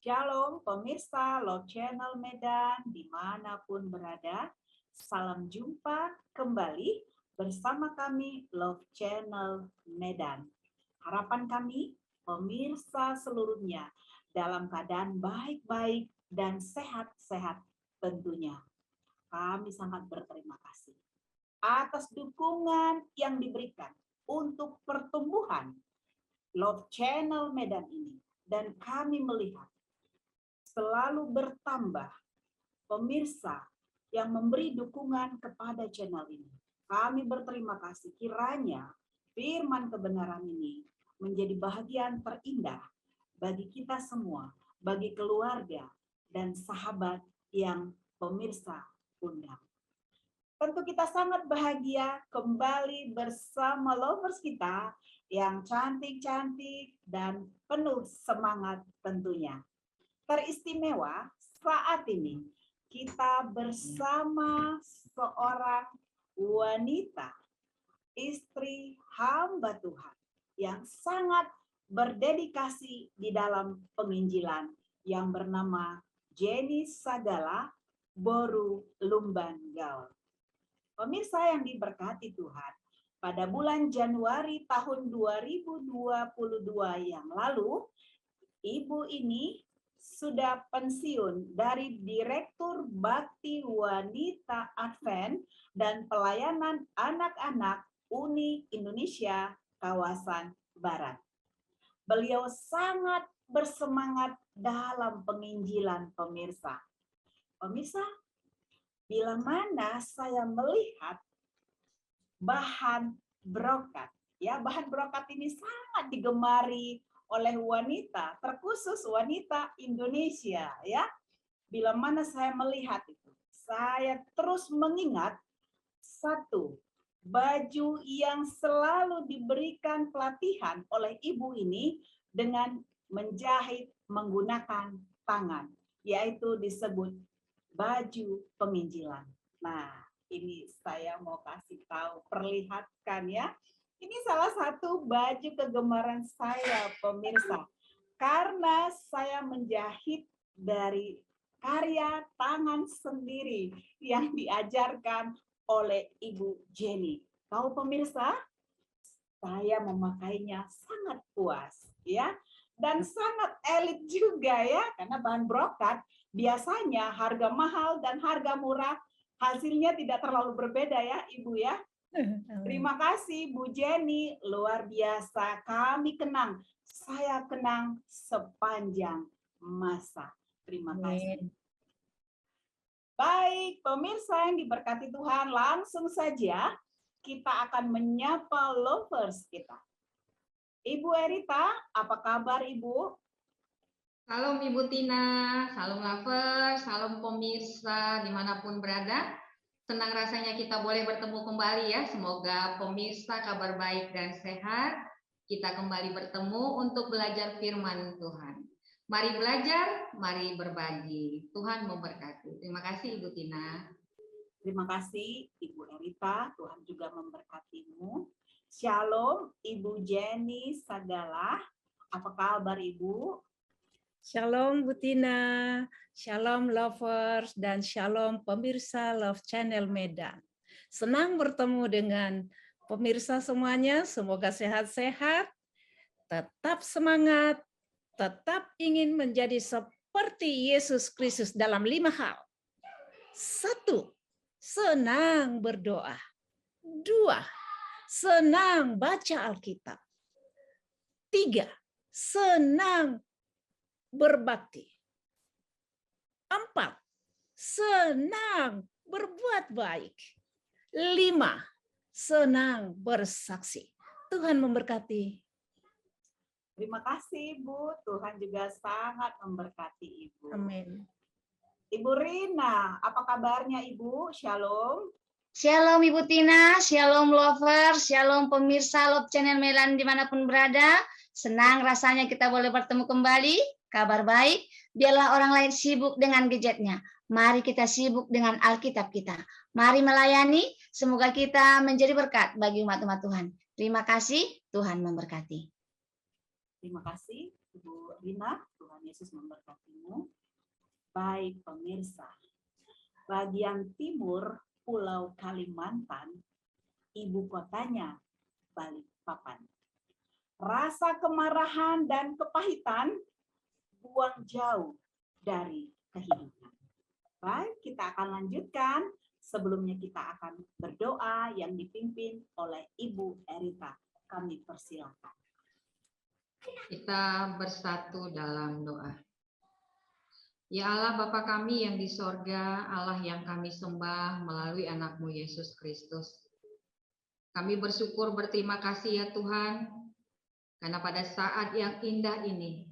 Shalom pemirsa Love Channel Medan dimanapun berada. Salam jumpa kembali bersama kami Love Channel Medan. Harapan kami pemirsa seluruhnya dalam keadaan baik-baik dan sehat-sehat tentunya. Kami sangat berterima kasih atas dukungan yang diberikan untuk pertumbuhan Love Channel Medan ini. Dan kami melihat selalu bertambah pemirsa yang memberi dukungan kepada channel ini. Kami berterima kasih kiranya firman kebenaran ini menjadi bahagian terindah bagi kita semua, bagi keluarga dan sahabat yang pemirsa undang. Tentu kita sangat bahagia kembali bersama lovers kita yang cantik-cantik dan penuh semangat tentunya. Teristimewa saat ini kita bersama seorang wanita, istri hamba Tuhan yang sangat berdedikasi di dalam penginjilan yang bernama Jenny Sagala Boru Lumban Gaul. Pemirsa yang diberkati Tuhan, pada bulan Januari tahun 2022 yang lalu, ibu ini sudah pensiun dari Direktur Bakti Wanita Advent dan Pelayanan Anak-anak Uni Indonesia Kawasan Barat. Beliau sangat bersemangat dalam penginjilan pemirsa. Pemirsa, bila mana saya melihat bahan brokat, ya bahan brokat ini sangat digemari oleh wanita, terkhusus wanita Indonesia, ya. Bila mana saya melihat itu, saya terus mengingat satu baju yang selalu diberikan pelatihan oleh ibu ini dengan menjahit menggunakan tangan, yaitu disebut baju penginjilan. Nah, ini saya mau kasih tahu, perlihatkan ya. Ini salah satu baju kegemaran saya, pemirsa. Karena saya menjahit dari karya tangan sendiri yang diajarkan oleh Ibu Jenny. Tahu pemirsa, saya memakainya sangat puas, ya. Dan sangat elit juga ya, karena bahan brokat biasanya harga mahal dan harga murah hasilnya tidak terlalu berbeda ya, Ibu ya. Terima kasih Bu Jenny, luar biasa. Kami kenang, saya kenang sepanjang masa. Terima kasih. Baik, pemirsa yang diberkati Tuhan, langsung saja kita akan menyapa lovers kita. Ibu Erita, apa kabar Ibu? Salam Ibu Tina, salam lovers, salam pemirsa dimanapun berada. Senang rasanya kita boleh bertemu kembali ya. Semoga pemirsa kabar baik dan sehat. Kita kembali bertemu untuk belajar firman Tuhan. Mari belajar, mari berbagi. Tuhan memberkati. Terima kasih Ibu Tina. Terima kasih Ibu Erita, Tuhan juga memberkatimu. Shalom Ibu Jenny Sagala. Apa kabar Ibu? Shalom Bu Tina, shalom lovers, dan shalom pemirsa Love Channel Medan. Senang bertemu dengan pemirsa semuanya, semoga sehat-sehat, tetap semangat, tetap ingin menjadi seperti Yesus Kristus dalam 5 hal. 1, senang berdoa. 2, senang baca Alkitab. 3, senang berbakti. 4, senang berbuat baik. 5, senang bersaksi. Tuhan memberkati. Terima kasih Ibu, Tuhan juga sangat memberkati Ibu. Amin. Ibu Rina, apa kabarnya Ibu? Shalom. Shalom Ibu Tina, shalom lovers, shalom pemirsa Love Channel Medan dimanapun berada. Senang rasanya kita boleh bertemu kembali. Kabar baik, biarlah orang lain sibuk dengan gadgetnya. Mari kita sibuk dengan Alkitab kita. Mari melayani, semoga kita menjadi berkat bagi umat-umat Tuhan. Terima kasih, Tuhan memberkati. Terima kasih Ibu Rina, Tuhan Yesus memberkatimu. Baik pemirsa, bagian timur Pulau Kalimantan, ibu kotanya Balikpapan. Rasa kemarahan dan kepahitan buang jauh dari kehidupan. Baik, kita akan lanjutkan. Sebelumnya kita akan berdoa yang dipimpin oleh Ibu Erita. Kami persilakan. Kita bersatu dalam doa. Ya Allah Bapa kami yang di sorga, Allah yang kami sembah melalui anak-Mu Yesus Kristus. Kami bersyukur berterima kasih ya Tuhan, karena pada saat yang indah ini,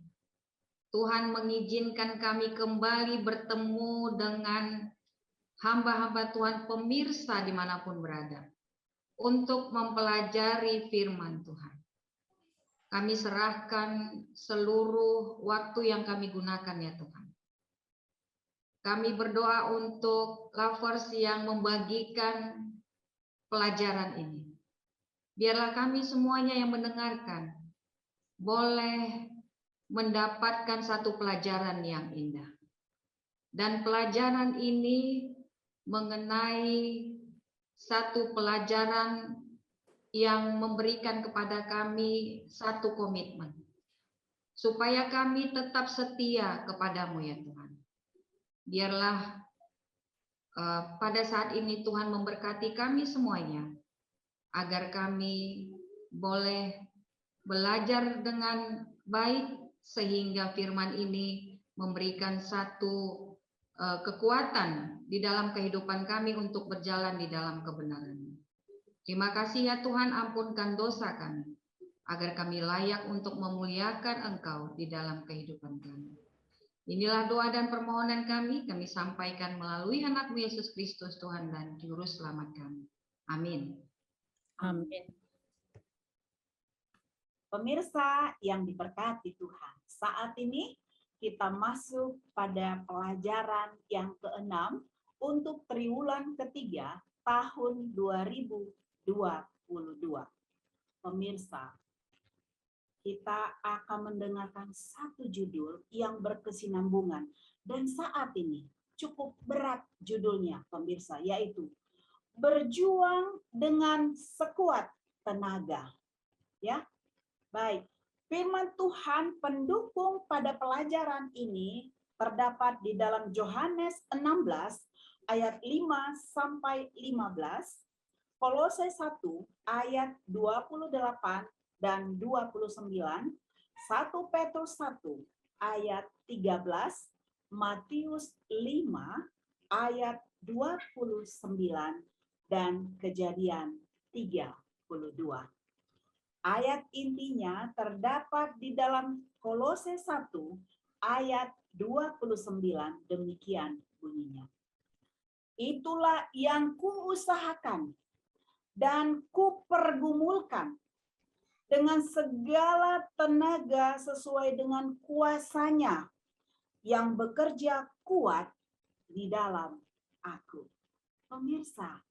Tuhan mengizinkan kami kembali bertemu dengan hamba-hamba Tuhan pemirsa dimanapun berada, untuk mempelajari firman Tuhan. Kami serahkan seluruh waktu yang kami gunakan ya Tuhan. Kami berdoa untuk lovers yang membagikan pelajaran ini. Biarlah kami semuanya yang mendengarkan boleh mendapatkan satu pelajaran yang indah. Dan pelajaran ini mengenai satu pelajaran yang memberikan kepada kami satu komitmen. Supaya kami tetap setia kepadamu ya Tuhan. Biarlah pada saat ini Tuhan memberkati kami semuanya, agar kami boleh belajar dengan baik, sehingga firman ini memberikan satu kekuatan di dalam kehidupan kami untuk berjalan di dalam kebenaran. Terima kasih ya Tuhan, ampunkan dosa kami, agar kami layak untuk memuliakan Engkau di dalam kehidupan kami. Inilah doa dan permohonan kami sampaikan melalui anak-Mu Yesus Kristus Tuhan dan Juru Selamat kami. Amin. Amin. Pemirsa yang diberkati Tuhan, saat ini kita masuk pada pelajaran yang ke-6 untuk triwulan ketiga tahun 2022. Pemirsa, kita akan mendengarkan satu judul yang berkesinambungan dan saat ini cukup berat judulnya pemirsa, yaitu berjuang dengan sekuat tenaga. Ya, baik. Firman Tuhan pendukung pada pelajaran ini terdapat di dalam Yohanes 16 ayat 5 sampai 15, Kolose 1 ayat 28 dan 29, 1 Petrus 1 ayat 13, Matius 5 ayat 29 dan Kejadian 32. Ayat intinya terdapat di dalam Kolose 1 ayat 29, demikian bunyinya. Itulah yang kuusahakan dan kupergumulkan dengan segala tenaga sesuai dengan kuasa-Nya yang bekerja kuat di dalam aku. Pemirsa,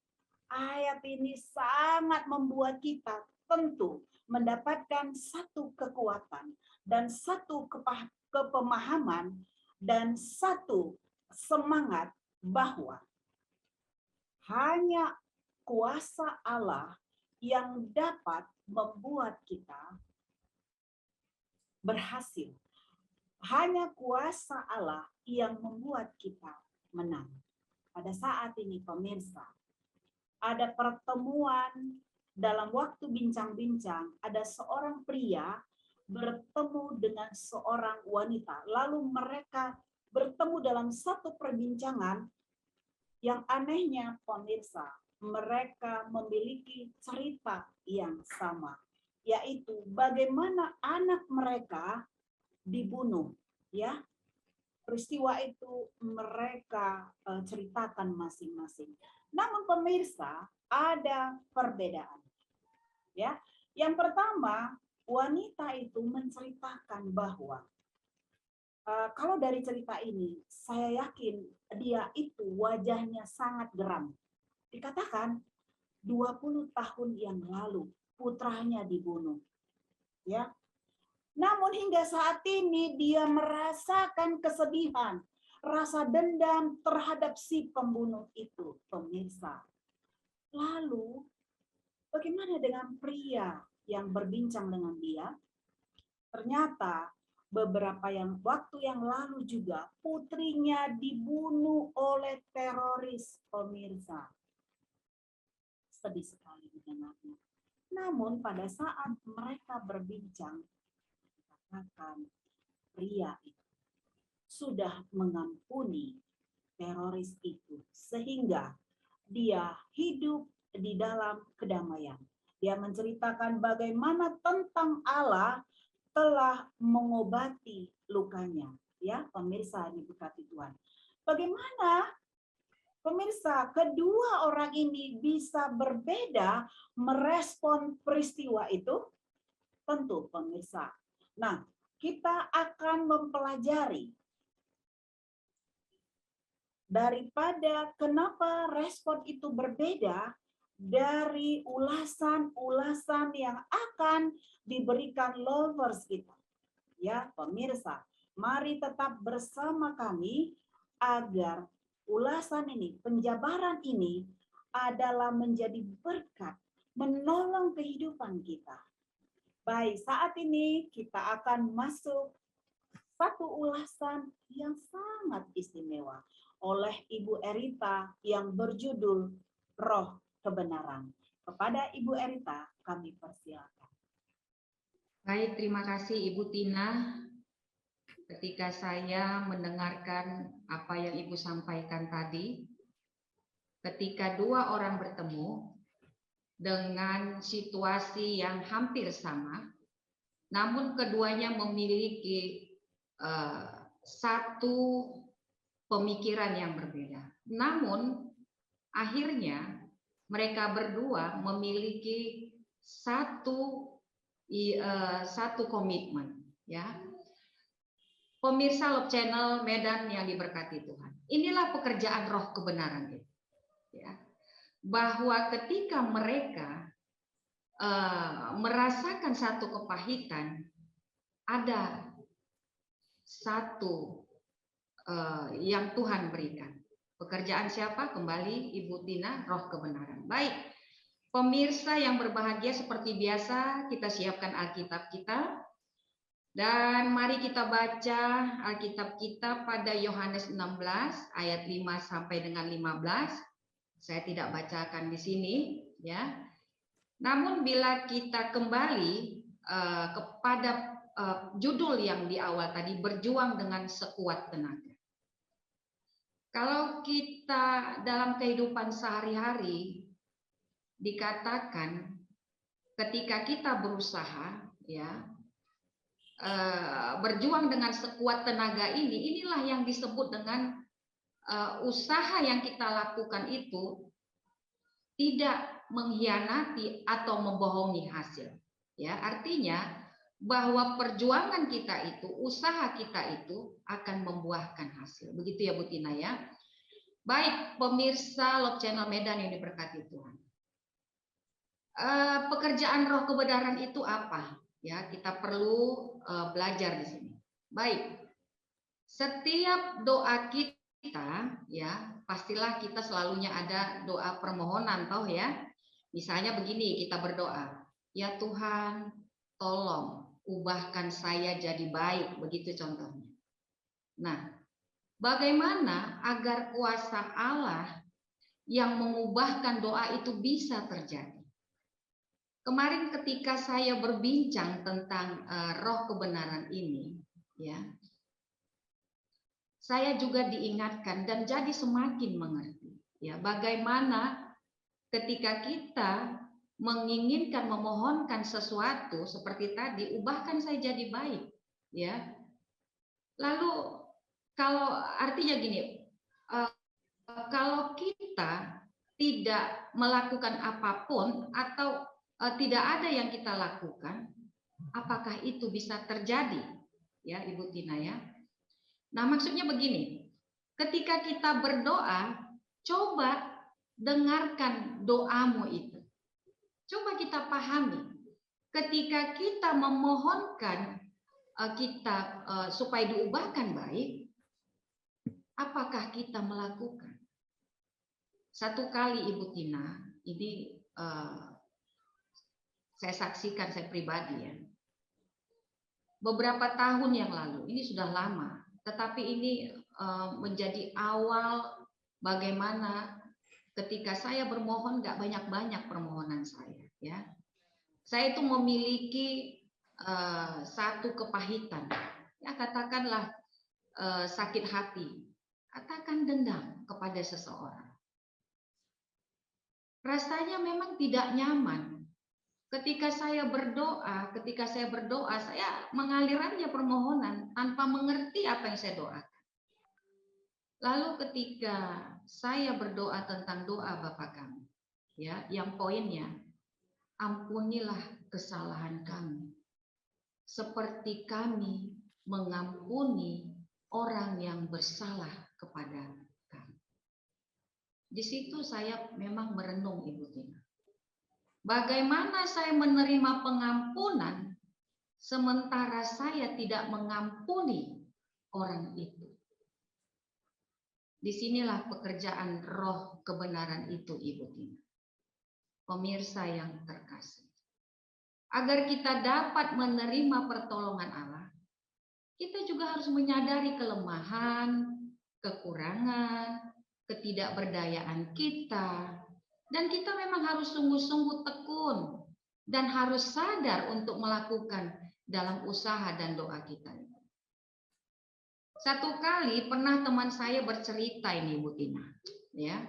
ayat ini sangat membuat kita tentu mendapatkan satu kekuatan dan satu kepemahaman dan satu semangat bahwa hanya kuasa Allah yang dapat membuat kita berhasil. Hanya kuasa Allah yang membuat kita menang. Pada saat ini pemirsa, ada pertemuan dalam waktu bincang-bincang, ada seorang pria bertemu dengan seorang wanita. Lalu mereka bertemu dalam satu perbincangan yang anehnya pemirsa, mereka memiliki cerita yang sama, yaitu bagaimana anak mereka dibunuh, ya. Peristiwa itu mereka ceritakan masing-masing. Namun pemirsa, ada perbedaan. Ya. Yang pertama, wanita itu menceritakan bahwa kalau dari cerita ini, saya yakin dia itu wajahnya sangat geram. Dikatakan 20 tahun yang lalu putranya dibunuh. Ya. Namun hingga saat ini dia merasakan kesedihan, rasa dendam terhadap si pembunuh itu, pemirsa. Lalu, bagaimana dengan pria yang berbincang dengan dia? Ternyata beberapa waktu yang lalu juga putrinya dibunuh oleh teroris, pemirsa. Sedih sekali mendengarnya. Namun pada saat mereka berbincang, dikatakan pria itu sudah mengampuni teroris itu sehingga dia hidup di dalam kedamaian. Dia menceritakan bagaimana tentang Allah telah mengobati lukanya. Ya, pemirsa diberkati Tuhan. Bagaimana pemirsa kedua orang ini bisa berbeda merespon peristiwa itu? Tentu pemirsa. Nah, kita akan mempelajari daripada kenapa respon itu berbeda dari ulasan-ulasan yang akan diberikan lovers kita. Ya, pemirsa, mari tetap bersama kami agar ulasan ini, penjabaran ini adalah menjadi berkat, menolong kehidupan kita. Baik, saat ini kita akan masuk satu ulasan yang sangat istimewa oleh Ibu Erita yang berjudul Roh Kebenaran. Kepada Ibu Erita kami persilakan. Baik, terima kasih Ibu Tina. Ketika saya mendengarkan apa yang Ibu sampaikan tadi, ketika dua orang bertemu dengan situasi yang hampir sama, namun keduanya memiliki satu pemikiran yang berbeda. Namun akhirnya mereka berdua memiliki satu komitmen, ya. Pemirsa Love Channel Medan yang diberkati Tuhan. Inilah pekerjaan roh kebenaran itu, ya. Bahwa ketika mereka merasakan satu kepahitan, ada satu yang Tuhan berikan. Pekerjaan siapa? Kembali Ibu Tina, roh kebenaran. Baik, pemirsa yang berbahagia, seperti biasa kita siapkan Alkitab kita. Dan mari kita baca Alkitab kita pada Yohanes 16 ayat 5 sampai dengan 15. Saya tidak bacakan di sini, ya. Namun bila kita kembali kepada judul yang di awal tadi, berjuang dengan sekuat tenaga. Kalau kita dalam kehidupan sehari-hari dikatakan ketika kita berusaha, ya, berjuang dengan sekuat tenaga inilah yang disebut dengan usaha yang kita lakukan itu tidak mengkhianati atau membohongi hasil. Ya, artinya bahwa perjuangan kita itu, usaha kita itu akan membuahkan hasil. Begitu ya Bu Tina, ya. Baik, pemirsa Love Channel Medan yang diberkati Tuhan. Pekerjaan roh kebenaran itu apa? Ya, kita perlu belajar di sini. Baik, setiap doa kita, ya, pastilah kita selalunya ada doa permohonan, toh ya. Misalnya begini, kita berdoa, ya Tuhan, tolong ubahkan saya jadi baik, begitu contohnya. Nah, bagaimana agar kuasa Allah yang mengubahkan doa itu bisa terjadi? Kemarin ketika saya berbincang tentang roh kebenaran ini, ya, saya juga diingatkan dan jadi semakin mengerti, ya, bagaimana ketika kita menginginkan, memohonkan sesuatu seperti tadi, ubahkan saya jadi baik, ya. Lalu kalau artinya gini, kalau kita tidak melakukan apapun atau tidak ada yang kita lakukan, apakah itu bisa terjadi? Ya, Ibu Tina, ya. Nah, maksudnya begini, ketika kita berdoa, coba dengarkan doamu itu. Coba kita pahami, ketika kita memohonkan kita supaya diubahkan baik, apakah kita melakukan? Satu kali Ibu Tina, ini saya saksikan, saya pribadi ya. Beberapa tahun yang lalu, ini sudah lama, tetapi ini menjadi awal bagaimana ketika saya bermohon, nggak banyak-banyak permohonan saya. Ya, saya itu memiliki satu kepahitan, ya katakanlah sakit hati, katakan dendam kepada seseorang. Rasanya memang tidak nyaman. Ketika saya berdoa, saya mengalirkannya permohonan tanpa mengerti apa yang saya doakan. Lalu ketika saya berdoa tentang doa Bapa kami, ya, yang poinnya, ampunilah kesalahan kami, seperti kami mengampuni orang yang bersalah kepada kami. Di situ saya memang merenung, Ibu Tina. Bagaimana saya menerima pengampunan sementara saya tidak mengampuni orang itu? Disinilah pekerjaan roh kebenaran itu, Ibu Tina. Pemirsa yang terkasih. Agar kita dapat menerima pertolongan Allah, kita juga harus menyadari kelemahan, kekurangan, ketidakberdayaan kita. Dan kita memang harus sungguh-sungguh tekun dan harus sadar untuk melakukan dalam usaha dan doa kita. Satu kali pernah teman saya bercerita ini, Bu Tina, ya,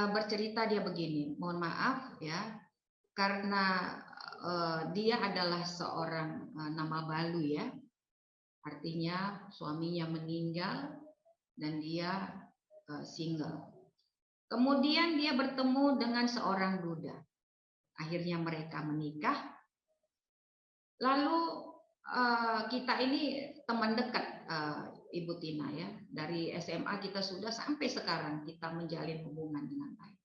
bercerita dia begini, mohon maaf ya, karena dia adalah seorang nama balu ya, artinya suaminya meninggal dan dia single. Kemudian dia bertemu dengan seorang duda. Akhirnya mereka menikah. Lalu kita ini teman dekat, Ibu Tina ya. Dari SMA kita sudah sampai sekarang kita menjalin hubungan dengan baik.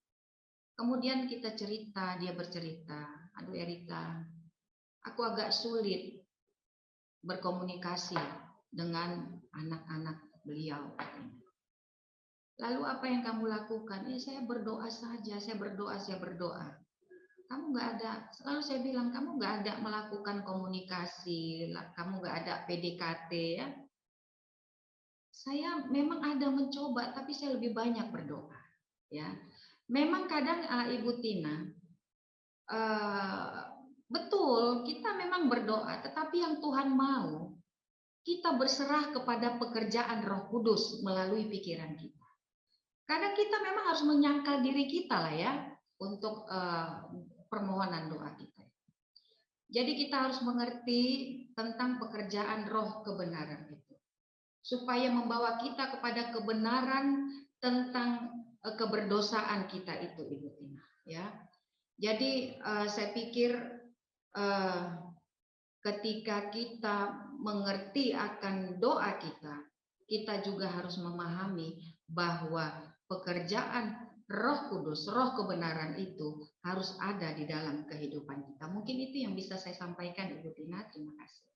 Kemudian kita cerita, dia bercerita, aduh Erita, aku agak sulit berkomunikasi dengan anak-anak beliau. Lalu apa yang kamu lakukan? Saya berdoa saja, saya berdoa. Kamu nggak ada, selalu saya bilang, kamu nggak ada melakukan komunikasi, kamu nggak ada PDKT ya. Saya memang ada mencoba, tapi saya lebih banyak berdoa. Ya, memang kadang Ibu Tina, betul kita memang berdoa, tetapi yang Tuhan mau, kita berserah kepada pekerjaan Roh Kudus melalui pikiran kita. Kadang kita memang harus menyangkal diri kita lah ya untuk permohonan doa kita. Jadi kita harus mengerti tentang pekerjaan roh kebenaran itu. Supaya membawa kita kepada kebenaran tentang keberdosaan kita itu, Ibu Tina. Ya. Jadi saya pikir ketika kita mengerti akan doa kita, kita juga harus memahami bahwa pekerjaan Roh Kudus, Roh kebenaran itu harus ada di dalam kehidupan kita. Mungkin itu yang bisa saya sampaikan, Ibu Tina. Terima kasih.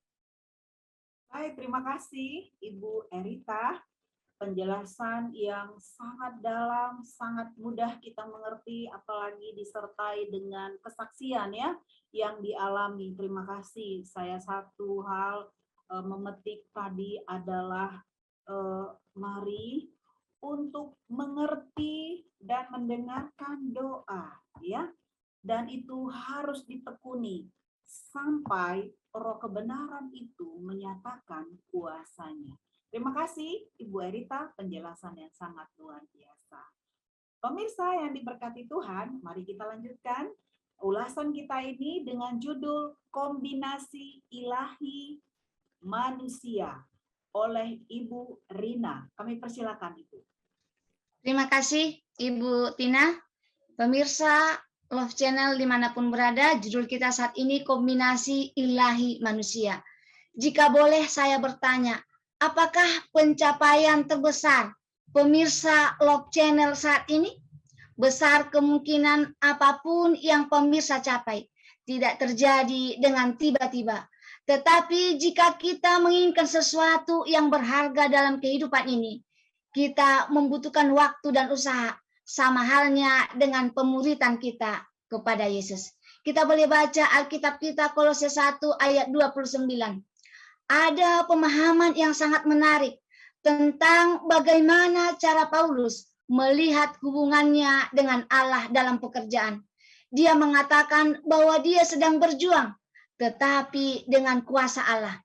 Baik, terima kasih Ibu Erita. Penjelasan yang sangat dalam, sangat mudah kita mengerti, apalagi disertai dengan kesaksian ya yang dialami. Terima kasih. Saya satu hal memetik tadi adalah mari untuk mengerti dan mendengarkan doa ya, dan itu harus ditekuni sampai roh kebenaran itu menyatakan kuasanya. Terima kasih Ibu Erita, penjelasan yang sangat luar biasa. Pemirsa yang diberkati Tuhan, mari kita lanjutkan ulasan kita ini dengan judul Kombinasi Ilahi Manusia oleh Ibu Rina. Kami persilakan Ibu. Terima kasih Ibu Tina. Pemirsa Love Channel dimanapun berada, judul kita saat ini Kombinasi Ilahi Manusia. Jika boleh saya bertanya, apakah pencapaian terbesar pemirsa Love Channel saat ini? Besar kemungkinan apapun yang pemirsa capai tidak terjadi dengan tiba-tiba, Tetapi jika kita menginginkan sesuatu yang berharga dalam kehidupan ini, kita membutuhkan waktu dan usaha, sama halnya dengan pemuridan kita kepada Yesus. Kita boleh baca Alkitab kita Kolose 1 ayat 29. Ada pemahaman yang sangat menarik tentang bagaimana cara Paulus melihat hubungannya dengan Allah dalam pekerjaan. Dia mengatakan bahwa dia sedang berjuang, tetapi dengan kuasa Allah.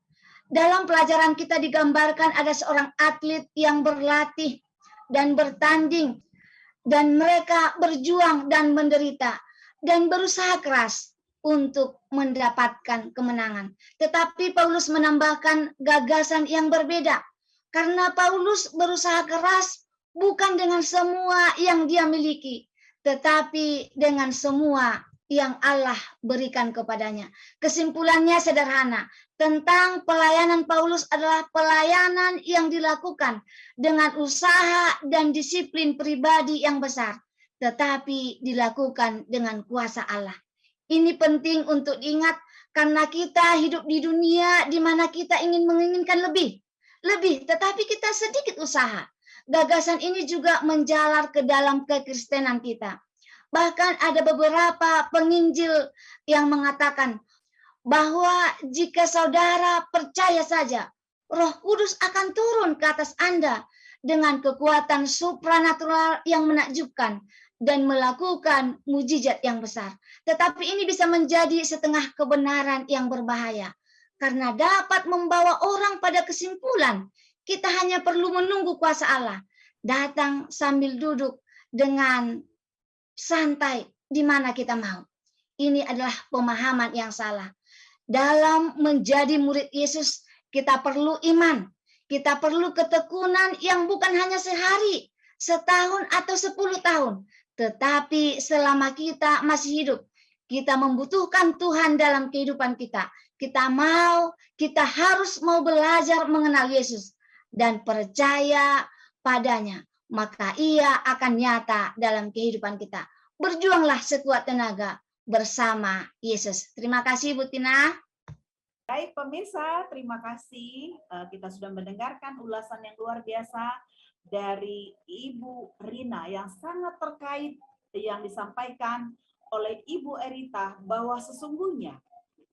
Dalam pelajaran kita digambarkan ada seorang atlet yang berlatih dan bertanding, dan mereka berjuang dan menderita, dan berusaha keras untuk mendapatkan kemenangan. Tetapi Paulus menambahkan gagasan yang berbeda, karena Paulus berusaha keras bukan dengan semua yang dia miliki, tetapi dengan semua yang Allah berikan kepadanya. Kesimpulannya sederhana, tentang pelayanan Paulus adalah pelayanan yang dilakukan dengan usaha dan disiplin pribadi yang besar, tetapi dilakukan dengan kuasa Allah. Ini penting untuk diingat karena kita hidup di dunia di mana kita menginginkan lebih, tetapi kita sedikit usaha. Gagasan ini juga menjalar ke dalam kekristenan kita. Bahkan ada beberapa penginjil yang mengatakan bahwa jika saudara percaya saja, Roh Kudus akan turun ke atas Anda dengan kekuatan supranatural yang menakjubkan dan melakukan mujizat yang besar. Tetapi ini bisa menjadi setengah kebenaran yang berbahaya, karena dapat membawa orang pada kesimpulan kita hanya perlu menunggu kuasa Allah datang sambil duduk dengan santai di mana kita mau. Ini adalah pemahaman yang salah. Dalam menjadi murid Yesus, kita perlu iman. Kita perlu ketekunan yang bukan hanya sehari, setahun atau 10 tahun. Tetapi selama kita masih hidup, kita membutuhkan Tuhan dalam kehidupan kita. Kita harus mau belajar mengenal Yesus dan percaya padanya. Maka ia akan nyata dalam kehidupan kita. Berjuanglah sekuat tenaga bersama Yesus. Terima kasih Bu Tina. Baik pemirsa, terima kasih. Kita sudah mendengarkan ulasan yang luar biasa dari Ibu Rina yang sangat terkait yang disampaikan oleh Ibu Erita, bahwa sesungguhnya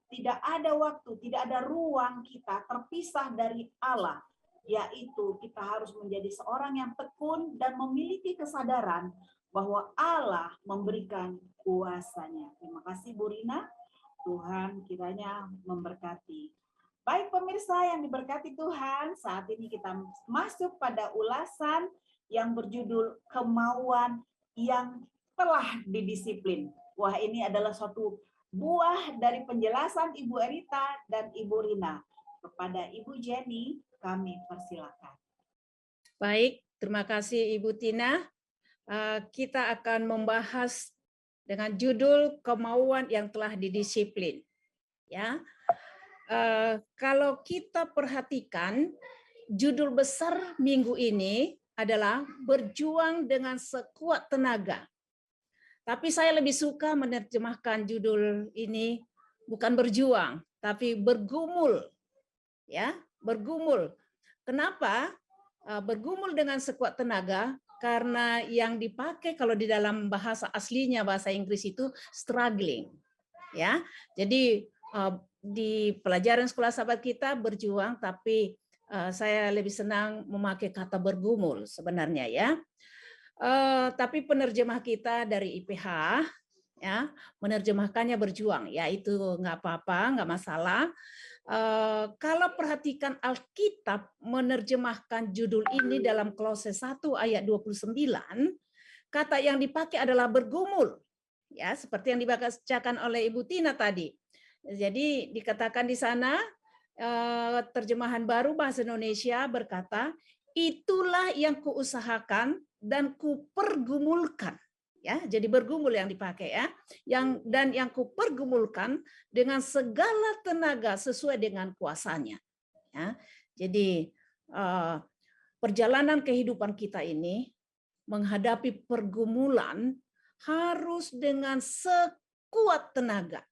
tidak ada waktu, tidak ada ruang kita terpisah dari Allah, yaitu kita harus menjadi seorang yang tekun dan memiliki kesadaran bahwa Allah memberikan kuasanya. Terima kasih Bu Rina. Tuhan kiranya memberkati. Baik pemirsa yang diberkati Tuhan, saat ini kita masuk pada ulasan yang berjudul kemauan yang telah didisiplin. Wah, ini adalah suatu buah dari penjelasan Ibu Erita dan Ibu Rina. Kepada Ibu Jenny, kami persilakan. Baik, terima kasih Ibu Tina. Kita akan membahas dengan judul kemauan yang telah didisiplin. Ya, kalau kita perhatikan judul besar minggu ini adalah berjuang dengan sekuat tenaga. Tapi saya lebih suka menerjemahkan judul ini bukan berjuang, tapi bergumul. Ya, bergumul. Kenapa bergumul dengan sekuat tenaga? Karena yang dipakai kalau di dalam bahasa aslinya bahasa Inggris itu struggling, ya. Jadi di pelajaran sekolah sahabat kita berjuang, tapi saya lebih senang memakai kata bergumul sebenarnya ya. Tapi penerjemah kita dari IPH ya menerjemahkannya berjuang, ya itu nggak apa-apa, nggak masalah. Kalau perhatikan Alkitab menerjemahkan judul ini dalam Kolose 1 ayat 29, kata yang dipakai adalah bergumul. Ya, seperti yang dibacakan oleh Ibu Tina tadi. Jadi dikatakan di sana terjemahan baru bahasa Indonesia berkata, itulah yang kuusahakan dan kupergumulkan. Ya, jadi bergumul yang dipakai ya. Yang kupergumulkan dengan segala tenaga sesuai dengan kuasanya. Ya, jadi perjalanan kehidupan kita ini menghadapi pergumulan harus dengan sekuat tenaga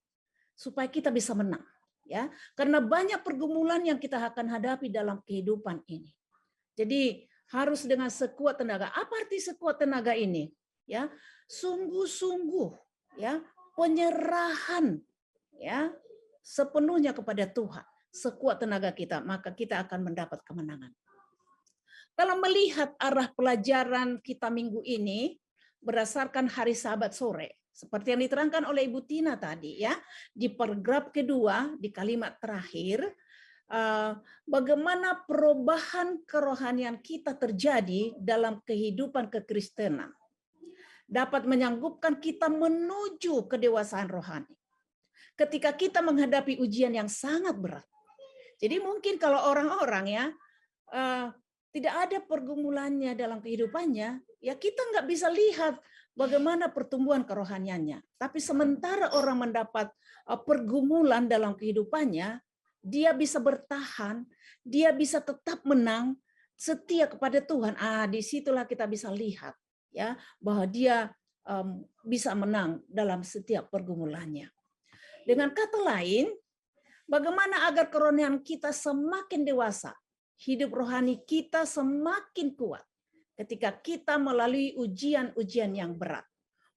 supaya kita bisa menang. ya, karena banyak pergumulan yang kita akan hadapi dalam kehidupan ini. Jadi harus dengan sekuat tenaga. Apa arti sekuat tenaga ini? Ya, sungguh-sungguh, ya, penyerahan, ya, sepenuhnya kepada Tuhan, sekuat tenaga kita, maka kita akan mendapat kemenangan. Kalau melihat arah pelajaran kita minggu ini berdasarkan hari Sabat sore, seperti yang diterangkan oleh Ibu Tina tadi, ya, di paragraf kedua di kalimat terakhir, bagaimana perubahan kerohanian kita terjadi dalam kehidupan kekristenan dapat menyanggupkan kita menuju kedewasaan rohani. Ketika kita menghadapi ujian yang sangat berat. Jadi mungkin kalau orang-orang ya tidak ada pergumulannya dalam kehidupannya, ya kita nggak bisa lihat bagaimana pertumbuhan kerohaniannya. Tapi sementara orang mendapat pergumulan dalam kehidupannya, dia bisa bertahan, dia bisa tetap menang, setia kepada Tuhan. Disitulah kita bisa lihat ya bahwa dia bisa menang dalam setiap pergumulannya. Dengan kata lain, bagaimana agar kerohanian kita semakin dewasa, hidup rohani kita semakin kuat ketika kita melalui ujian-ujian yang berat.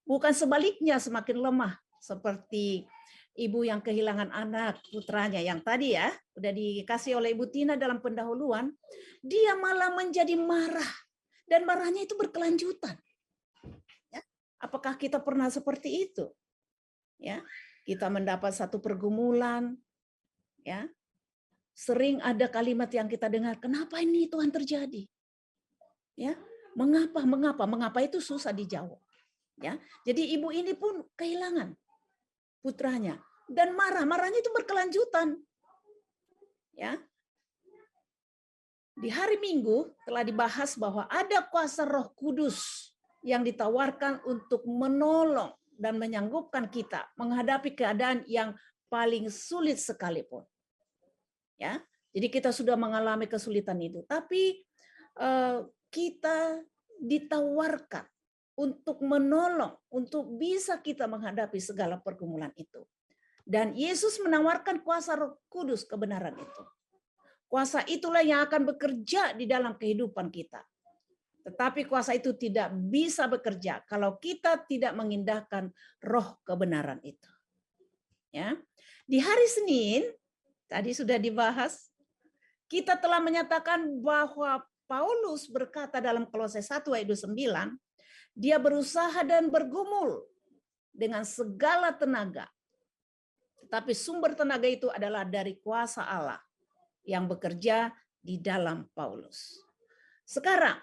Bukan sebaliknya semakin lemah seperti ibu yang kehilangan anak putranya yang tadi ya, udah dikasih oleh Ibu Tina dalam pendahuluan, dia malah menjadi marah dan marahnya itu berkelanjutan. Ya, apakah kita pernah seperti itu? Ya, kita mendapat satu pergumulan, ya. Sering ada kalimat yang kita dengar, kenapa ini Tuhan terjadi? Ya, mengapa itu susah dijawab. Ya, jadi ibu ini pun kehilangan putranya dan marahnya itu berkelanjutan. Ya, di hari Minggu telah dibahas bahwa ada kuasa Roh Kudus yang ditawarkan untuk menolong dan menyanggupkan kita menghadapi keadaan yang paling sulit sekalipun. Ya, jadi kita sudah mengalami kesulitan itu, tapi kita ditawarkan untuk menolong, untuk bisa kita menghadapi segala pergumulan itu. Dan Yesus menawarkan kuasa Roh Kudus kebenaran itu. Kuasa itulah yang akan bekerja di dalam kehidupan kita. Tetapi kuasa itu tidak bisa bekerja kalau kita tidak mengindahkan roh kebenaran itu. Ya, di hari Senin tadi sudah dibahas, kita telah menyatakan bahwa Paulus berkata dalam Kolose 1 ayat 29, dia berusaha dan bergumul dengan segala tenaga. Tetapi sumber tenaga itu adalah dari kuasa Allah yang bekerja di dalam Paulus. Sekarang,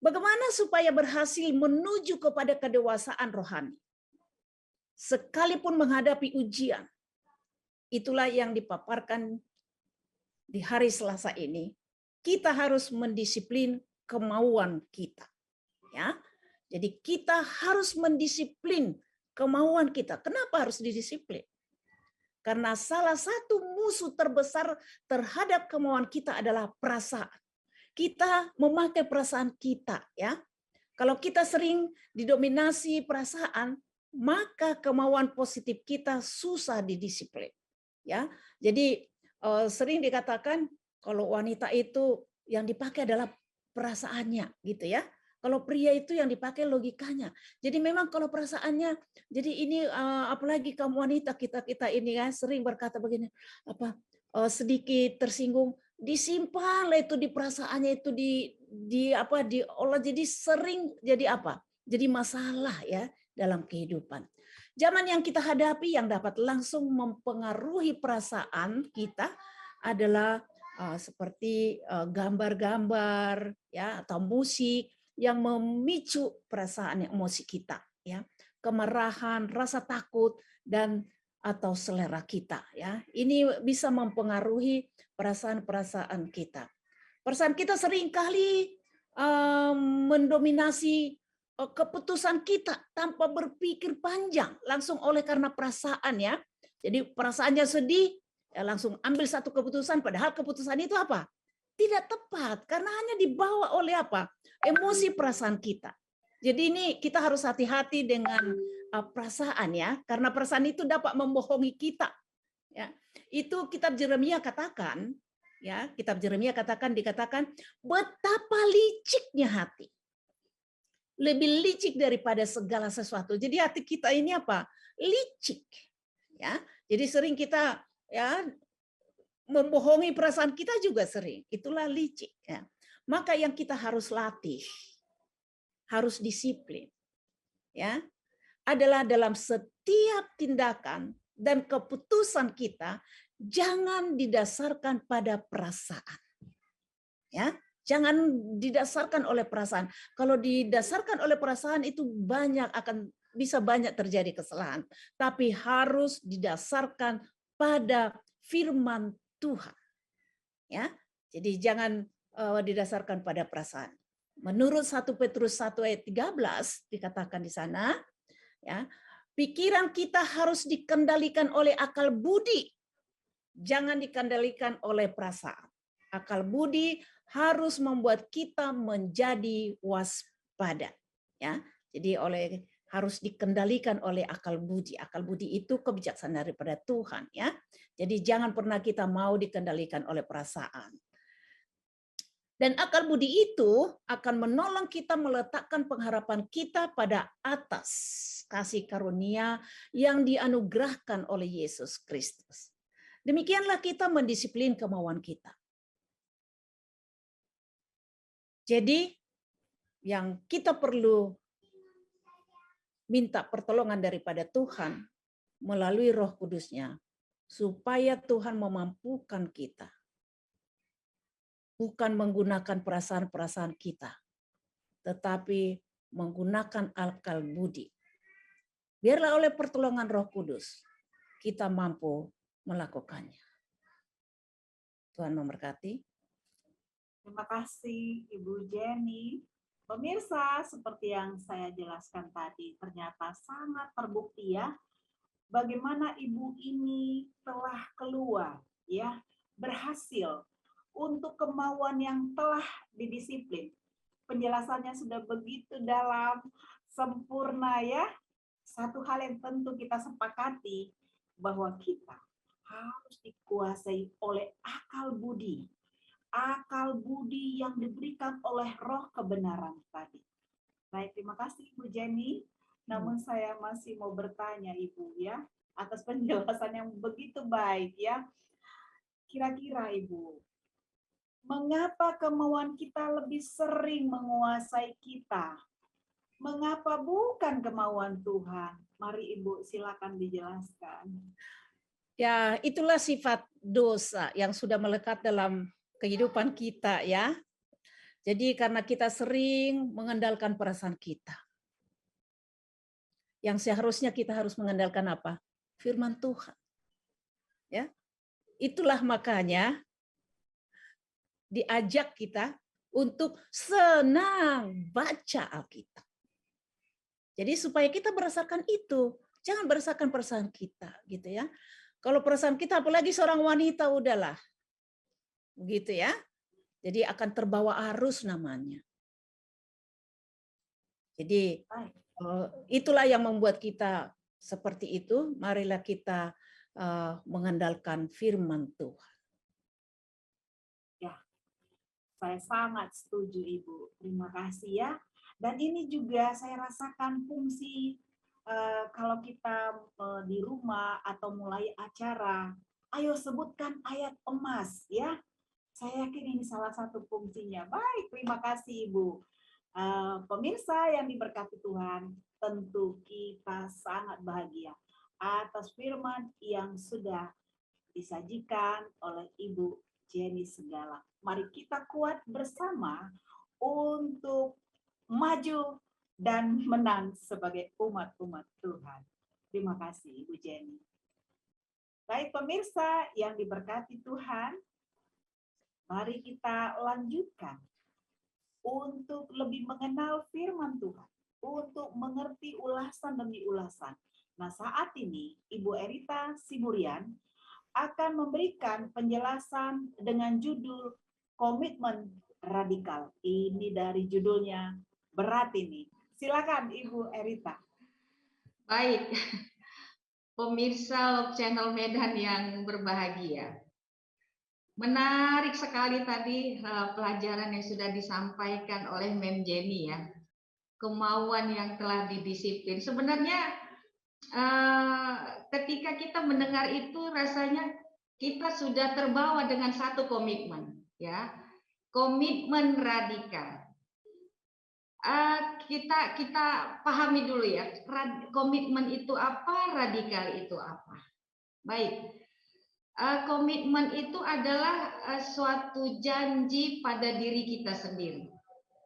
bagaimana supaya berhasil menuju kepada kedewasaan rohani? Sekalipun menghadapi ujian, itulah yang dipaparkan di hari Selasa ini. Kita harus mendisiplin kemauan kita. Ya, jadi kita harus mendisiplin kemauan kita. Kenapa harus didisiplin? Karena salah satu musuh terbesar terhadap kemauan kita adalah perasaan. Kita memakai perasaan kita, ya. Kalau kita sering didominasi perasaan, maka kemauan positif kita susah didisiplin. Ya, jadi sering dikatakan kalau wanita itu yang dipakai adalah perasaannya, gitu ya. Kalau pria itu yang dipakai logikanya. Jadi memang kalau perasaannya, jadi ini apalagi kaum wanita kita ini kan sering berkata begini, sedikit tersinggung, disimpan itu di perasaannya itu diolah jadi sering jadi jadi masalah ya dalam kehidupan. Zaman yang kita hadapi yang dapat langsung mempengaruhi perasaan kita adalah seperti gambar-gambar ya atau musik yang memicu perasaan emosi kita ya, kemarahan, rasa takut dan atau selera kita ya. Ini bisa mempengaruhi perasaan-perasaan kita. Perasaan kita seringkali mendominasi keputusan kita tanpa berpikir panjang, langsung oleh karena perasaan ya. Jadi perasaannya sedih, ya langsung ambil satu keputusan, padahal keputusan itu tidak tepat karena hanya dibawa oleh emosi perasaan kita. Jadi ini kita harus hati-hati dengan perasaan ya, karena perasaan itu dapat membohongi kita Ya, itu kitab Yeremia katakan, ya, kitab Yeremia dikatakan betapa liciknya hati. Lebih licik daripada segala sesuatu. Jadi hati kita ini apa? Licik. Ya. Jadi sering kita ya membohongi perasaan kita juga sering. Itulah licik, ya. Maka yang kita harus latih, harus disiplin, ya, adalah dalam setiap tindakan dan keputusan kita jangan didasarkan pada perasaan. Ya, jangan didasarkan oleh perasaan. Kalau didasarkan oleh perasaan itu bisa banyak terjadi kesalahan, tapi harus didasarkan pada firman Tuhan. Ya. Jadi jangan didasarkan pada perasaan. Menurut 1 Petrus 1 ayat 13 dikatakan di sana, ya, pikiran kita harus dikendalikan oleh akal budi. Jangan dikendalikan oleh perasaan. Akal budi harus membuat kita menjadi waspada, ya. Jadi harus dikendalikan oleh akal budi. Akal budi itu kebijaksanaan daripada Tuhan, ya. Jadi jangan pernah kita mau dikendalikan oleh perasaan. Dan akal budi itu akan menolong kita meletakkan pengharapan kita pada atas kasih karunia yang dianugerahkan oleh Yesus Kristus. Demikianlah kita mendisiplin kemauan kita. Jadi yang kita perlu minta pertolongan daripada Tuhan melalui Roh Kudus-Nya supaya Tuhan memampukan kita. Bukan menggunakan perasaan-perasaan kita, tetapi menggunakan akal budi. Biarlah oleh pertolongan Roh Kudus kita mampu melakukannya. Tuhan memberkati. Terima kasih Ibu Jenny. Pemirsa, seperti yang saya jelaskan tadi, ternyata sangat terbukti ya bagaimana ibu ini telah keluar, ya, berhasil untuk kemauan yang telah didisiplin. Penjelasannya sudah begitu dalam, sempurna ya. Satu hal yang tentu kita sepakati bahwa kita harus dikuasai oleh akal budi. Akal budi yang diberikan oleh roh kebenaran tadi. Baik, terima kasih Ibu Jenny. Namun saya masih mau bertanya Ibu ya, atas penjelasan yang begitu baik ya. Kira-kira Ibu, mengapa kemauan kita lebih sering menguasai kita? Mengapa bukan kemauan Tuhan? Mari Ibu silakan dijelaskan. Ya, itulah sifat dosa yang sudah melekat dalam kehidupan kita ya. Jadi karena kita sering mengandalkan perasaan kita. Yang seharusnya kita harus mengandalkan apa? Firman Tuhan. Ya. Itulah makanya diajak kita untuk senang baca Alkitab. Jadi supaya kita berdasarkan itu, jangan berdasarkan perasaan kita, gitu ya. Kalau perasaan kita, apalagi seorang wanita, udahlah, begitu ya. Jadi akan terbawa arus namanya. Jadi itulah yang membuat kita seperti itu. Marilah kita mengandalkan Firman Tuhan. Saya sangat setuju Ibu. Terima kasih ya. Dan ini juga saya rasakan fungsi kalau kita di rumah atau mulai acara, ayo sebutkan ayat emas ya. Saya yakin ini salah satu fungsinya. Baik, terima kasih Ibu. Pemirsa yang diberkati Tuhan, tentu kita sangat bahagia atas firman yang sudah disajikan oleh Ibu Jenny Segala. Mari kita kuat bersama untuk maju dan menang sebagai umat-umat Tuhan. Terima kasih Ibu Jenny. Baik pemirsa yang diberkati Tuhan, mari kita lanjutkan untuk lebih mengenal firman Tuhan, untuk mengerti ulasan demi ulasan. Nah saat ini Ibu Erita Siburian akan memberikan penjelasan dengan judul komitmen radikal. Ini dari judulnya berat ini. Silakan Ibu Erita. Baik, pemirsa Love Channel Medan yang berbahagia. Menarik sekali tadi pelajaran yang sudah disampaikan oleh Mem Jenny ya. Kemauan yang telah didisiplin. Sebenarnya ketika kita mendengar itu rasanya kita sudah terbawa dengan satu komitmen ya. Komitmen radikal. Kita pahami dulu ya, komitmen itu apa, radikal itu apa. Baik, komitmen itu adalah suatu janji pada diri kita sendiri,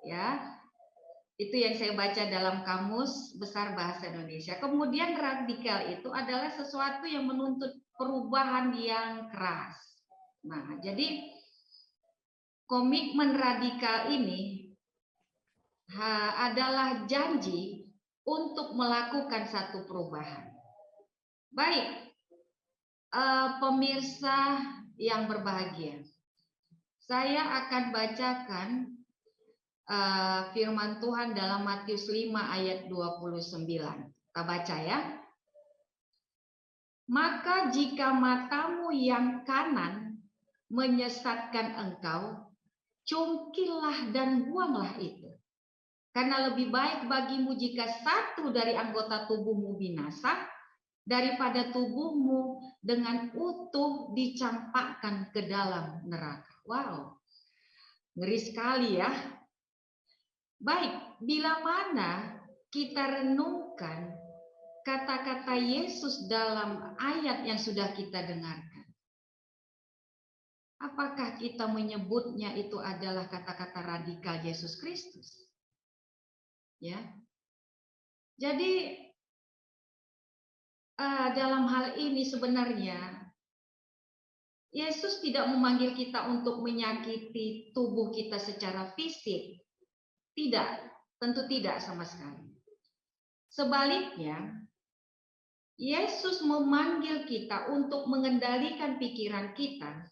ya. Itu yang saya baca dalam Kamus Besar Bahasa Indonesia. Kemudian radikal itu adalah sesuatu yang menuntut perubahan yang keras. Nah, jadi komitmen radikal ini adalah janji untuk melakukan satu perubahan. Baik, pemirsa yang berbahagia, saya akan bacakan firman Tuhan dalam Matius 5 ayat 29. Kita baca ya. Maka jika matamu yang kanan menyesatkan engkau, cungkillah dan buanglah itu. Karena lebih baik bagimu jika satu dari anggota tubuhmu binasa daripada tubuhmu dengan utuh dicampakkan ke dalam neraka. Wow, ngeri sekali ya. Baik, bila mana kita renungkan kata-kata Yesus dalam ayat yang sudah kita dengarkan, apakah kita menyebutnya itu adalah kata-kata radikal Yesus Kristus? Ya, jadi dalam hal ini sebenarnya Yesus tidak memanggil kita untuk menyakiti tubuh kita secara fisik, tidak, tentu tidak sama sekali. Sebaliknya, Yesus memanggil kita untuk mengendalikan pikiran kita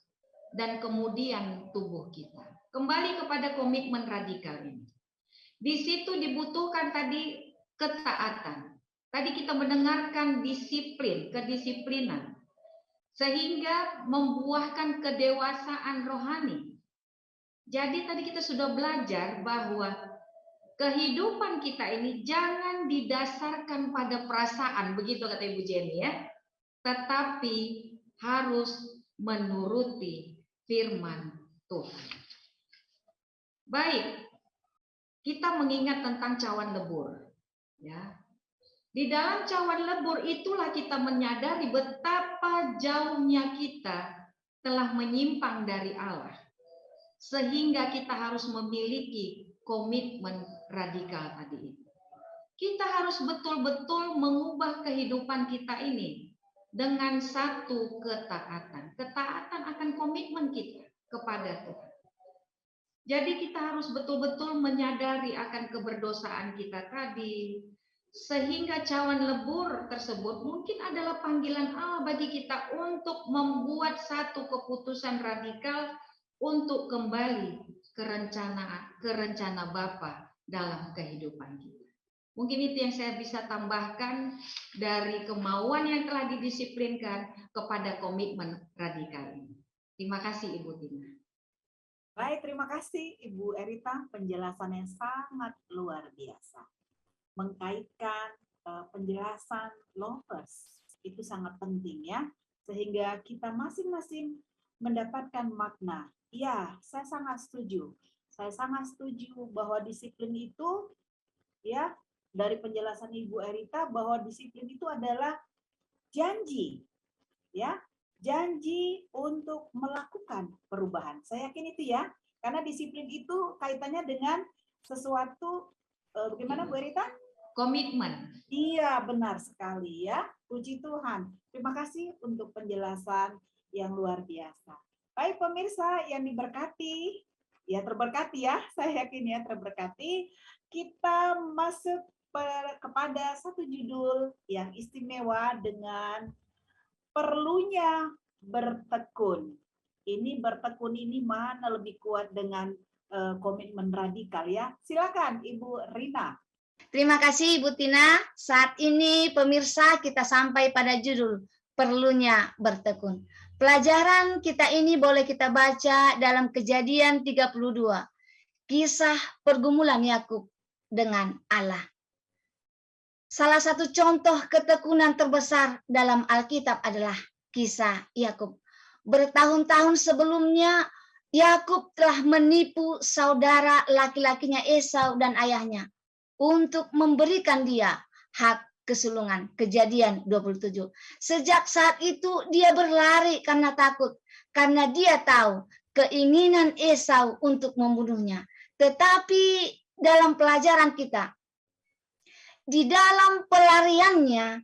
dan kemudian tubuh kita. Kembali kepada komitmen radikal ini. Di situ dibutuhkan tadi ketaatan. Tadi kita mendengarkan disiplin, kedisiplinan. Sehingga membuahkan kedewasaan rohani. Jadi tadi kita sudah belajar bahwa kehidupan kita ini jangan didasarkan pada perasaan, begitu kata Ibu Jenny ya. Tetapi harus menuruti firman Tuhan. Baik. Kita mengingat tentang cawan lebur, ya. Di dalam cawan lebur itulah kita menyadari betapa jauhnya kita telah menyimpang dari Allah, sehingga kita harus memiliki komitmen radikal tadi itu. Kita harus betul-betul mengubah kehidupan kita ini dengan satu ketaatan. Ketaatan akan komitmen kita kepada Tuhan. Jadi kita harus betul-betul menyadari akan keberdosaan kita tadi. Sehingga cawan lebur tersebut mungkin adalah panggilan Allah bagi kita untuk membuat satu keputusan radikal untuk kembali ke rencana Bapa dalam kehidupan kita. Mungkin itu yang saya bisa tambahkan dari kemauan yang telah didisiplinkan kepada komitmen radikal ini. Terima kasih Ibu Tina. Baik, terima kasih Ibu Erita, penjelasan yang sangat luar biasa. Mengkaitkan penjelasan lovers itu sangat penting ya, sehingga kita masing-masing mendapatkan makna. Ya, saya sangat setuju. Saya sangat setuju bahwa disiplin itu ya, dari penjelasan Ibu Erita bahwa disiplin itu adalah janji. Ya, janji untuk melakukan perubahan. Saya yakin itu ya, karena disiplin itu kaitannya dengan sesuatu, bagaimana Bu Erita? Komitmen. Iya, benar sekali ya. Puji Tuhan. Terima kasih untuk penjelasan yang luar biasa. Baik pemirsa yang diberkati, ya terberkati ya, saya yakin ya terberkati. Kita masuk kepada satu judul yang istimewa dengan perlunya bertekun. Ini bertekun ini mana lebih kuat dengan komitmen radikal ya. Silakan Ibu Rina. Terima kasih Ibu Tina. Saat ini pemirsa kita sampai pada judul perlunya bertekun. Pelajaran kita ini boleh kita baca dalam Kejadian 32. Kisah pergumulan Yakub dengan Allah. Salah satu contoh ketekunan terbesar dalam Alkitab adalah kisah Yakub. Bertahun-tahun sebelumnya Yakub telah menipu saudara laki-lakinya Esau dan ayahnya untuk memberikan dia hak kesulungan. Kejadian 27. Sejak saat itu dia berlari karena takut, karena dia tahu keinginan Esau untuk membunuhnya. Tetapi dalam pelajaran kita, di dalam pelariannya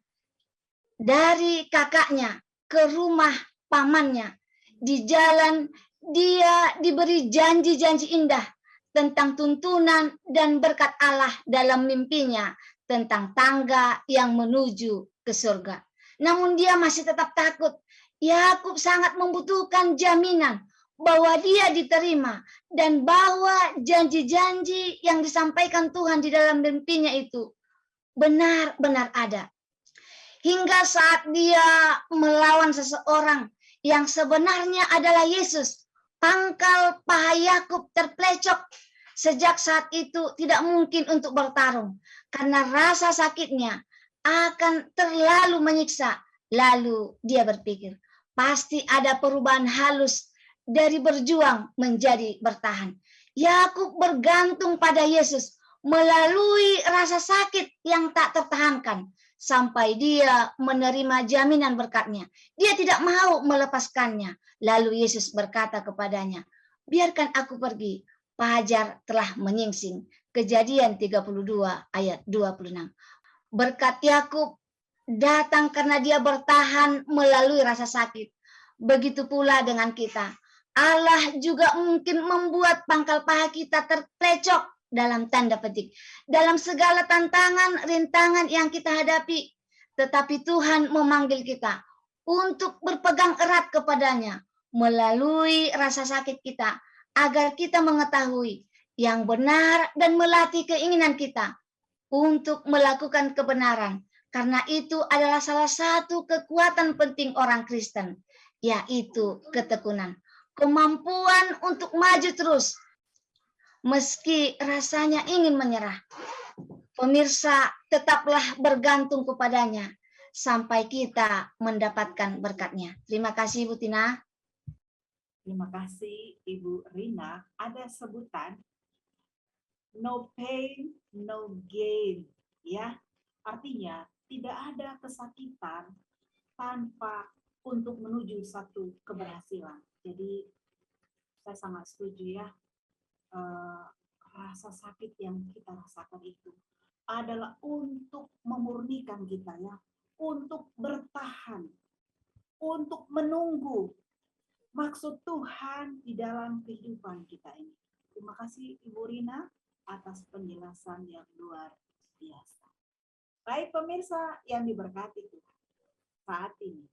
dari kakaknya ke rumah pamannya, di jalan dia diberi janji-janji indah tentang tuntunan dan berkat Allah dalam mimpinya tentang tangga yang menuju ke surga. Namun dia masih tetap takut. Yakub sangat membutuhkan jaminan bahwa dia diterima dan bahwa janji-janji yang disampaikan Tuhan di dalam mimpinya itu benar-benar ada. Hingga saat dia melawan seseorang yang sebenarnya adalah Yesus, pangkal paha Yakub terplecok. Sejak saat itu tidak mungkin untuk bertarung karena rasa sakitnya akan terlalu menyiksa. Lalu dia berpikir, pasti ada perubahan halus dari berjuang menjadi bertahan. Yakub bergantung pada Yesus melalui rasa sakit yang tak tertahankan sampai dia menerima jaminan berkatnya. Dia tidak mau melepaskannya. Lalu Yesus berkata kepadanya, biarkan aku pergi, fajar telah menyingsing. Kejadian 32 ayat 26. Berkat Yakub datang karena dia bertahan melalui rasa sakit. Begitu pula dengan kita. Allah juga mungkin membuat pangkal paha kita terplecok dalam tanda petik, dalam segala tantangan, rintangan yang kita hadapi. Tetapi Tuhan memanggil kita untuk berpegang erat kepadanya melalui rasa sakit kita, agar kita mengetahui yang benar dan melatih keinginan kita untuk melakukan kebenaran. Karena itu adalah salah satu kekuatan penting orang Kristen, yaitu ketekunan, kemampuan untuk maju terus meski rasanya ingin menyerah. Pemirsa, tetaplah bergantung kepadanya sampai kita mendapatkan berkatnya. Terima kasih Ibu Tina. Terima kasih Ibu Rina. Ada sebutan no pain, no gain. Ya, artinya tidak ada kesakitan tanpa untuk menuju satu keberhasilan. Jadi saya sangat setuju ya. Rasa sakit yang kita rasakan itu adalah untuk memurnikan kita ya, untuk bertahan, untuk menunggu maksud Tuhan di dalam kehidupan kita ini. Terima kasih Ibu Rina atas penjelasan yang luar biasa. Baik pemirsa yang diberkati Tuhan, saat ini,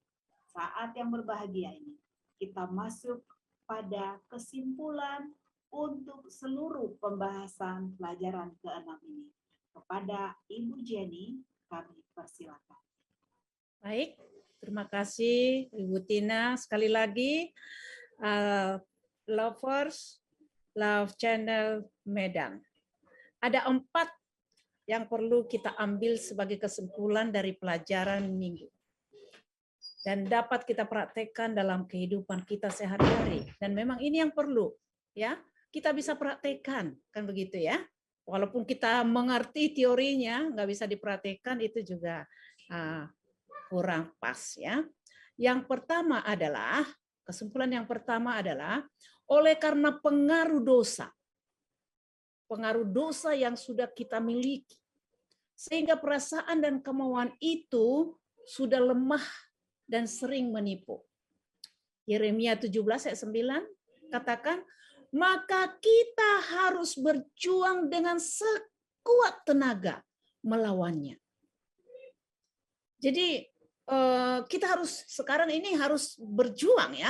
saat yang berbahagia ini, kita masuk pada kesimpulan untuk seluruh pembahasan pelajaran ke-6 ini. Kepada Ibu Jenny, kami persilakan. Baik, terima kasih Ibu Tina. Sekali lagi, Lovers, Love Channel Medan. Ada 4 yang perlu kita ambil sebagai kesimpulan dari pelajaran minggu. Dan dapat kita praktekkan dalam kehidupan kita sehari-hari. Dan memang ini yang perlu, ya. Kita bisa praktekkan, kan begitu ya. Walaupun kita mengerti teorinya, nggak bisa dipraktekkan, itu juga kurang pas ya. Yang pertama adalah, kesimpulan yang pertama adalah, oleh karena pengaruh dosa yang sudah kita miliki, sehingga perasaan dan kemauan itu sudah lemah dan sering menipu. Yeremia 17 ayat 9 katakan, maka kita harus berjuang dengan sekuat tenaga melawannya. Jadi kita harus sekarang ini harus berjuang ya.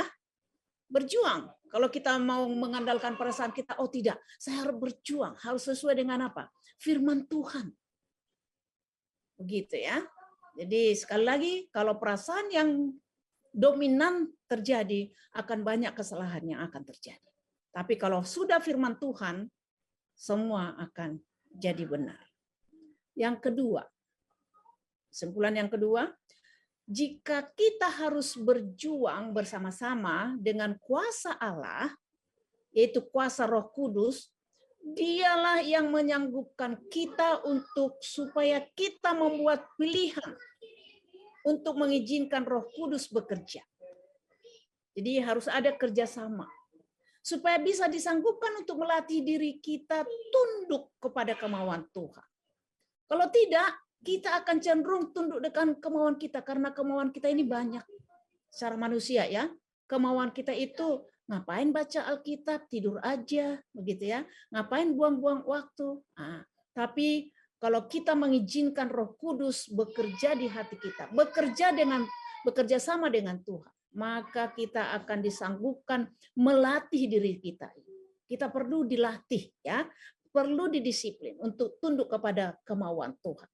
Berjuang. Kalau kita mau mengandalkan perasaan kita, oh tidak, saya harus berjuang, harus sesuai dengan apa? Firman Tuhan. Begitu ya. Jadi sekali lagi, kalau perasaan yang dominan terjadi, akan banyak kesalahan yang akan terjadi. Tapi kalau sudah firman Tuhan, semua akan jadi benar. Yang kedua, kesimpulan yang kedua, jika kita harus berjuang bersama-sama dengan kuasa Allah, yaitu kuasa Roh Kudus, Dialah yang menyanggupkan kita untuk supaya kita membuat pilihan untuk mengizinkan Roh Kudus bekerja. Jadi harus ada kerjasama supaya bisa disanggupkan untuk melatih diri kita tunduk kepada kemauan Tuhan. Kalau tidak, kita akan cenderung tunduk dengan kemauan kita karena kemauan kita ini banyak. Secara manusia ya, kemauan kita itu ngapain baca Alkitab, tidur aja, begitu ya. Ngapain buang-buang waktu. Nah, tapi kalau kita mengizinkan Roh Kudus bekerja di hati kita, bekerja sama dengan Tuhan, maka kita akan disanggupkan melatih diri kita. Kita perlu dilatih ya, perlu didisiplin untuk tunduk kepada kemauan Tuhan.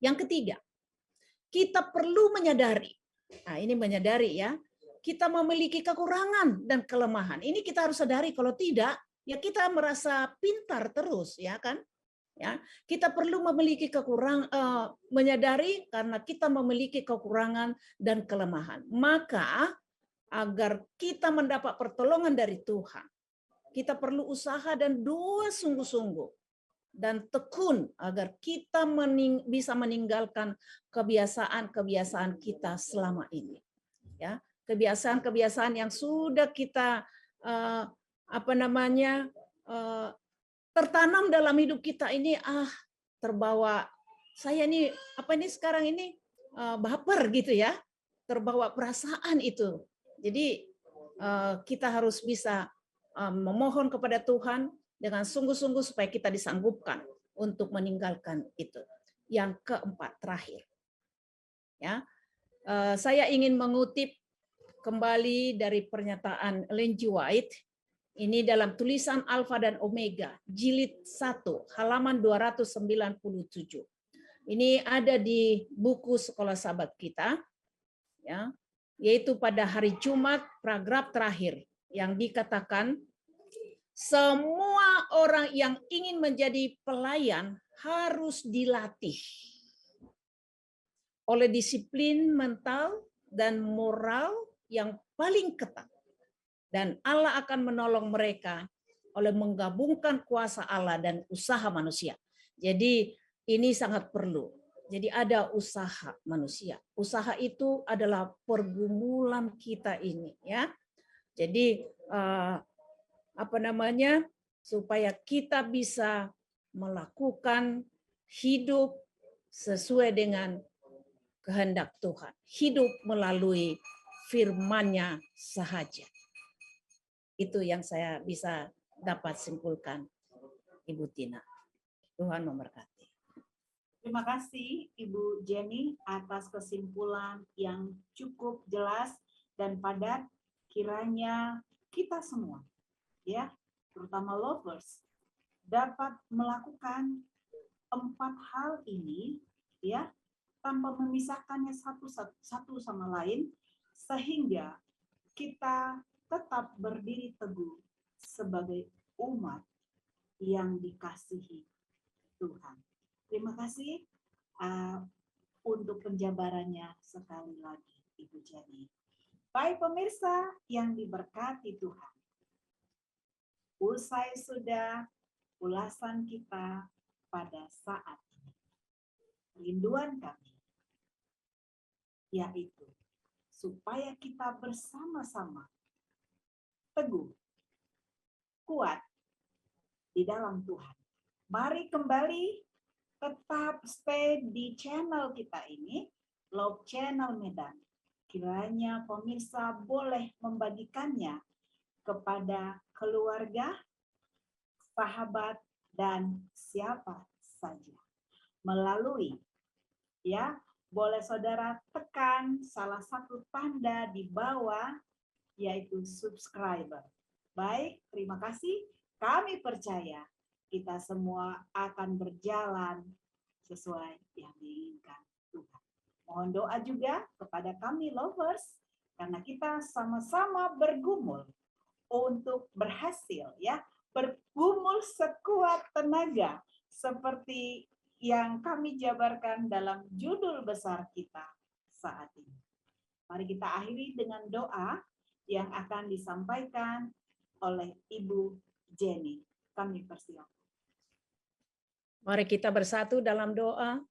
Yang ketiga, kita perlu menyadari. Nah, ini menyadari ya, kita memiliki kekurangan dan kelemahan. Ini kita harus sadari, kalau tidak, ya kita merasa pintar terus, ya kan? Ya, kita perlu memiliki menyadari karena kita memiliki kekurangan dan kelemahan. Maka agar kita mendapat pertolongan dari Tuhan, kita perlu usaha dan doa sungguh-sungguh dan tekun agar kita bisa meninggalkan kebiasaan-kebiasaan kita selama ini. Ya, kebiasaan-kebiasaan yang sudah kita tertanam dalam hidup kita ini, terbawa saya ini sekarang ini baper gitu ya, terbawa perasaan itu. Jadi kita harus bisa memohon kepada Tuhan dengan sungguh-sungguh supaya kita disanggupkan untuk meninggalkan itu. Yang keempat, terakhir. Ya, saya ingin mengutip kembali dari pernyataan Ellen G. White. Ini dalam tulisan Alfa dan Omega, jilid 1, halaman 297. Ini ada di buku Sekolah Sahabat kita, ya, yaitu pada hari Jumat, paragraf terakhir yang dikatakan, semua orang yang ingin menjadi pelayan harus dilatih oleh disiplin mental dan moral yang paling ketat. Dan Allah akan menolong mereka oleh menggabungkan kuasa Allah dan usaha manusia. Jadi ini sangat perlu. Jadi ada usaha manusia. Usaha itu adalah pergumulan kita ini, ya. Jadi supaya kita bisa melakukan hidup sesuai dengan kehendak Tuhan. Hidup melalui firman-Nya sahaja. Itu yang saya bisa dapat simpulkan, Ibu Tina. Tuhan memberkati. Terima kasih Ibu Jenny atas kesimpulan yang cukup jelas dan padat. Kiranya kita semua, ya, terutama lovers, dapat melakukan 4 hal ini, ya, tanpa memisahkannya satu sama lain, sehingga kita tetap berdiri teguh sebagai umat yang dikasihi Tuhan. Terima kasih untuk penjabarannya sekali lagi, Ibu Jenny. Baik pemirsa yang diberkati Tuhan, usai sudah ulasan kita pada saat ini. Rinduan kami, yaitu supaya kita bersama-sama teguh, kuat di dalam Tuhan. Mari kembali tetap stay di channel kita ini, Love Channel Medan. Kiranya pemirsa boleh membagikannya kepada keluarga, sahabat, dan siapa saja. Melalui, ya, boleh saudara tekan salah satu tanda di bawah, yaitu subscriber. Baik, terima kasih. Kami percaya kita semua akan berjalan sesuai yang diinginkan Tuhan. Mohon doa juga kepada kami lovers, karena kita sama-sama bergumul untuk berhasil, ya, bergumul sekuat tenaga seperti yang kami jabarkan dalam judul besar kita saat ini. Mari kita akhiri dengan doa yang akan disampaikan oleh Ibu Jenny. Kami persilakan. Mari kita bersatu dalam doa.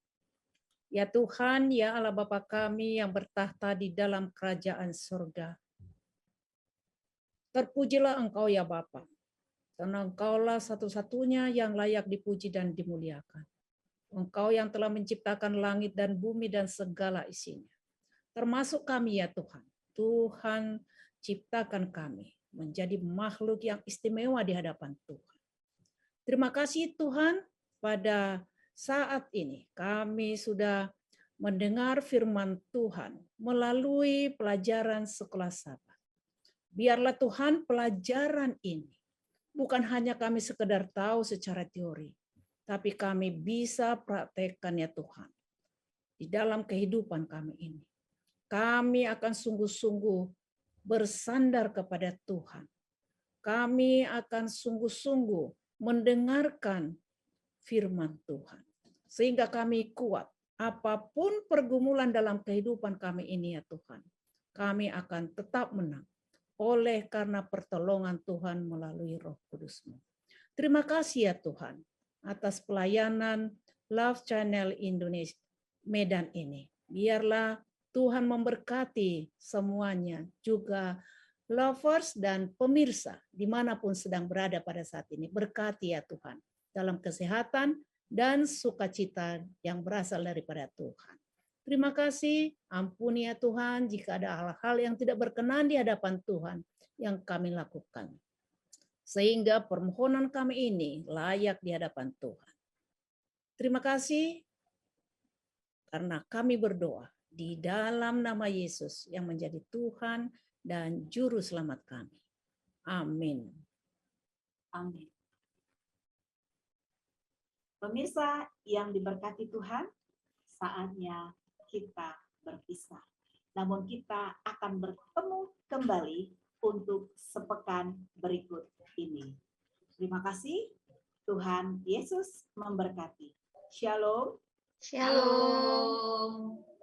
Ya Tuhan, ya Allah Bapa kami yang bertahta di dalam kerajaan surga. Terpujilah Engkau ya Bapa, karena Engkaulah satu-satunya yang layak dipuji dan dimuliakan. Engkau yang telah menciptakan langit dan bumi dan segala isinya. Termasuk kami ya Tuhan. Tuhan ciptakan kami menjadi makhluk yang istimewa di hadapan Tuhan. Terima kasih Tuhan, pada saat ini kami sudah mendengar firman Tuhan melalui pelajaran sekolah Sabat. Biarlah Tuhan pelajaran ini bukan hanya kami sekedar tahu secara teori, tapi kami bisa praktekkan ya Tuhan di dalam kehidupan kami ini. Kami akan sungguh-sungguh bersandar kepada Tuhan. Kami akan sungguh-sungguh mendengarkan firman Tuhan. Sehingga kami kuat. Apapun pergumulan dalam kehidupan kami ini ya Tuhan. Kami akan tetap menang. Oleh karena pertolongan Tuhan melalui Roh Kudus-Mu. Terima kasih ya Tuhan atas pelayanan Love Channel Indonesia Medan ini. Biarlah Tuhan memberkati semuanya, juga lovers dan pemirsa dimanapun sedang berada pada saat ini. Berkati ya Tuhan dalam kesehatan dan sukacita yang berasal daripada Tuhan. Terima kasih, ampuni ya Tuhan jika ada hal-hal yang tidak berkenan di hadapan Tuhan yang kami lakukan. Sehingga permohonan kami ini layak di hadapan Tuhan. Terima kasih karena kami berdoa di dalam nama Yesus yang menjadi Tuhan dan Juru Selamat kami. Amin. Amin. Pemirsa yang diberkati Tuhan, saatnya kita berpisah. Namun kita akan bertemu kembali untuk sepekan berikut ini. Terima kasih. Tuhan Yesus memberkati. Shalom. Shalom. Shalom.